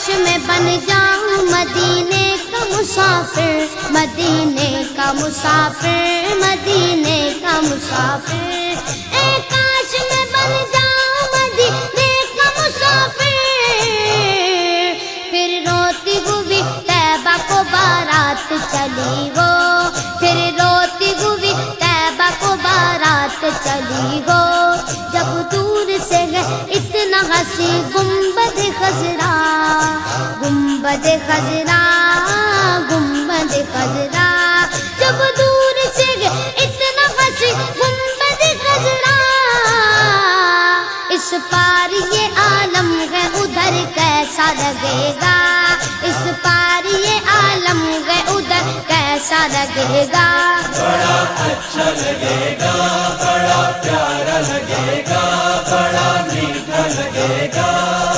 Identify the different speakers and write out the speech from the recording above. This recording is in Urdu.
Speaker 1: میں بن جاؤں مدینے کا مسافر، مدینے کا مسافر، مدینے کا مسافر، اے کاش میں بن جاؤں مدینے کا مسافر، پھر روتی ہوئی طیبہ کو بارات چلی وہ، پھر روتی ہوئی طیبہ کو بارات چلی وہ، جب دور سے ہے اتنا ہنسی گنبد خضرا، گنبد خضرا، گنبد خضرا، جب دور سے ہے اتنا ہنسی گنبد خضرا، اس پار یہ عالم ہے ادھر کیسا لگے گا، اس پار یہ عالم ہے ادھر کیسا لگے گا،
Speaker 2: بڑا اچھا لگے گا، بڑا پیارا لگے گا، بڑا میٹھا لگے گا۔